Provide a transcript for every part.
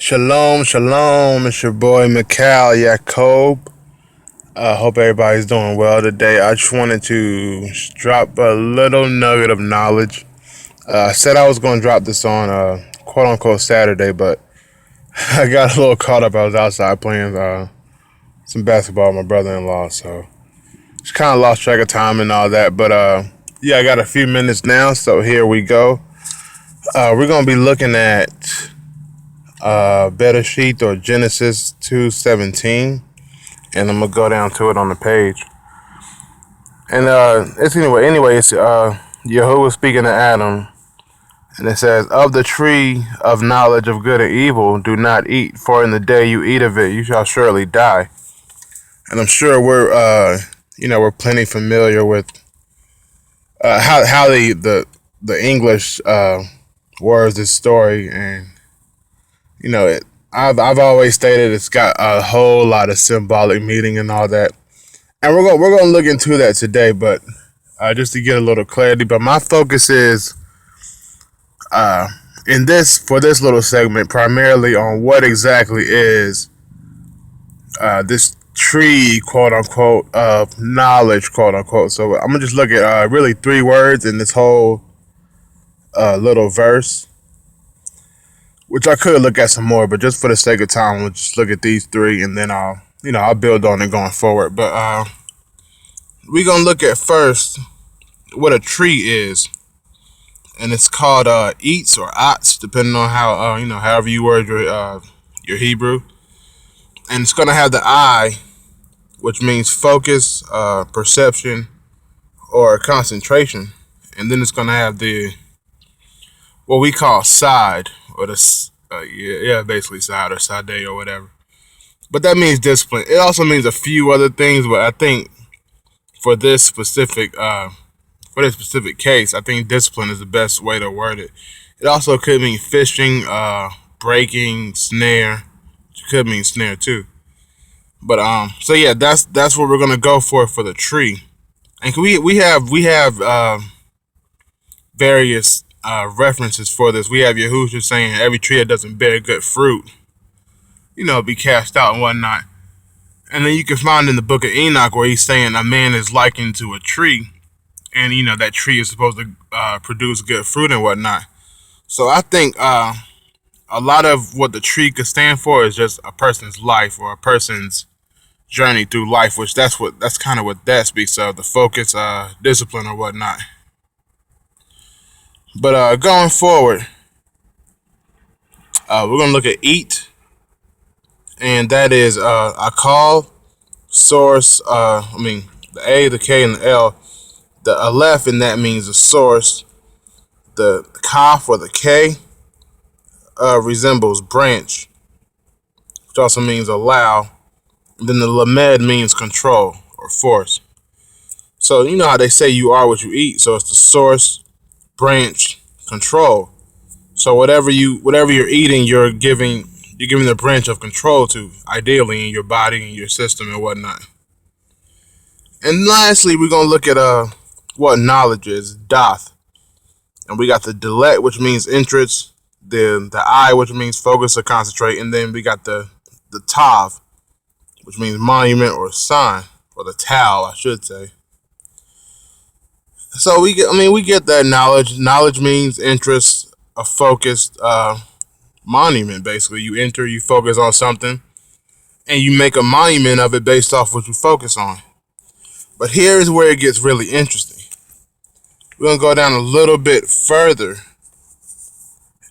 Shalom, shalom. It's your boy Mikhail Yacob. Hope everybody's doing well today. I just wanted to drop a little nugget of knowledge. I said I was going to drop this on quote unquote Saturday, but I got a little caught up. I was outside playing some basketball with my brother in law, so just kind of lost track of time and all that. But yeah, I got a few minutes now, so here we go. We're going to be looking at Bereshit or Genesis 2:17, and I'm gonna go down to it on the page. And it's it's Yahuwah speaking to Adam, and it says, "Of the tree of knowledge of good and evil, do not eat, for in the day you eat of it, you shall surely die." And I'm sure we're plenty familiar with how the English words this story, and I've always stated it's got a whole lot of symbolic meaning and all that, and we're gonna look into that today. But just to get a little clarity, but my focus is in this little segment primarily on what exactly is this tree, quote unquote, of knowledge, quote unquote. So I'm gonna just look at really three words in this whole little verse, which I could look at some more, but just for the sake of time, we'll just look at these three, and then I'll build on it going forward. But we're gonna look at first what a tree is, and it's called eats or ots, depending on how however you word your Hebrew, and it's gonna have the eye, which means focus, perception, or concentration, and then it's gonna have the what we call side, or the basically side or side or whatever. But that means discipline. It also means a few other things, but I think for this specific case, I think discipline is the best way to word it. It also could mean fishing, breaking, snare. It could mean snare too. But so yeah, that's what we're gonna go for the tree. And we have various references for this. We have Yahushua saying every tree that doesn't bear good fruit, be cast out and whatnot. And then you can find in the book of Enoch where he's saying a man is likened to a tree, and that tree is supposed to produce good fruit and whatnot. So I think a lot of what the tree could stand for is just a person's life or a person's journey through life, which that's kind of what that speaks of, the focus, discipline or whatnot. But going forward, we're gonna look at eat, and that is I call source. The A, the K, and the L. The aleph in that means the source. The kaf or the K resembles branch, which also means allow. And then the lamed means control or force. So you know how they say you are what you eat. So it's the source, branch, control. So whatever you're eating, you're giving the branch of control to, ideally, in your body and your system and whatnot. And lastly, we're gonna look at what knowledge is, dath. And we got the delet, which means interest, the eye, which means focus or concentrate, and then we got the tav, which means monument or sign, or the tau, I should say. So we get that knowledge. Knowledge means interest, a focused monument. Basically, you enter, you focus on something, and you make a monument of it based off what you focus on. But here's where it gets really interesting. We're gonna go down a little bit further,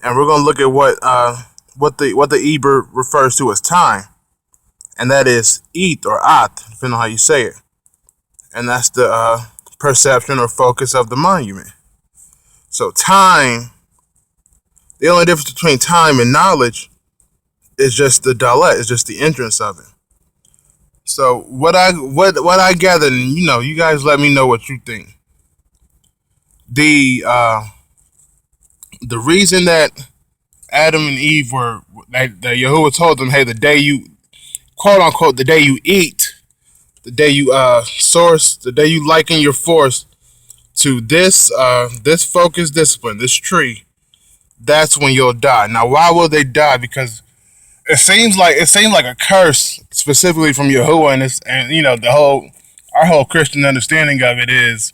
and we're gonna look at what the Hebrew refers to as time, and that is eat or at, depending on how you say it, and that's the perception or focus of the monument. So time, the only difference between time and knowledge is just the dalet, is just the entrance of it. So what I gathered, and you guys let me know what you think. The reason that Adam and Eve that Yahuwah told them, hey, the day you, quote unquote, the day you eat, the day you source, the day you liken your force to this focused discipline, this tree, that's when you'll die. Now, why will they die? Because it seems like a curse specifically from Yahuwah, and our whole Christian understanding of it is,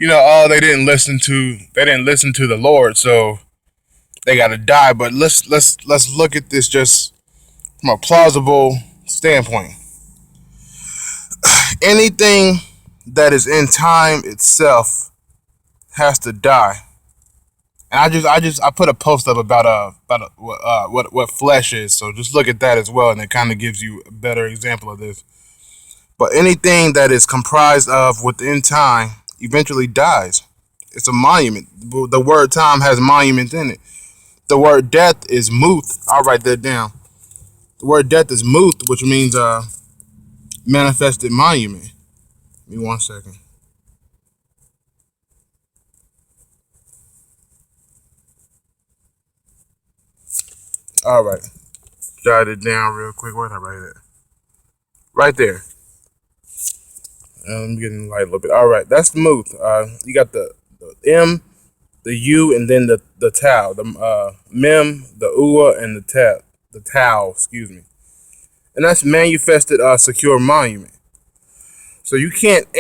oh, they didn't listen to the Lord, so they got to die. But let's look at this just from a plausible standpoint. Anything that is in time itself has to die. And I put a post up what flesh is. So just look at that as well, and it kind of gives you a better example of this. But anything that is comprised of within time eventually dies. It's a monument. The word time has monument in it. The word death is muth. I'll write that down. The word death is muth, which means manifested monument. Give me 1 second. All right. Jot it down real quick. Where did I write it? Right there. Let me get in the light a little bit. All right. That's the muth. You got the M, the U, and then the tau. The mem, the ua, and the tau, excuse me. And that's manifested secure monument. So you can't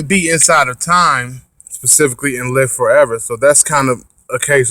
be inside of time specifically and live forever. So that's kind of a case of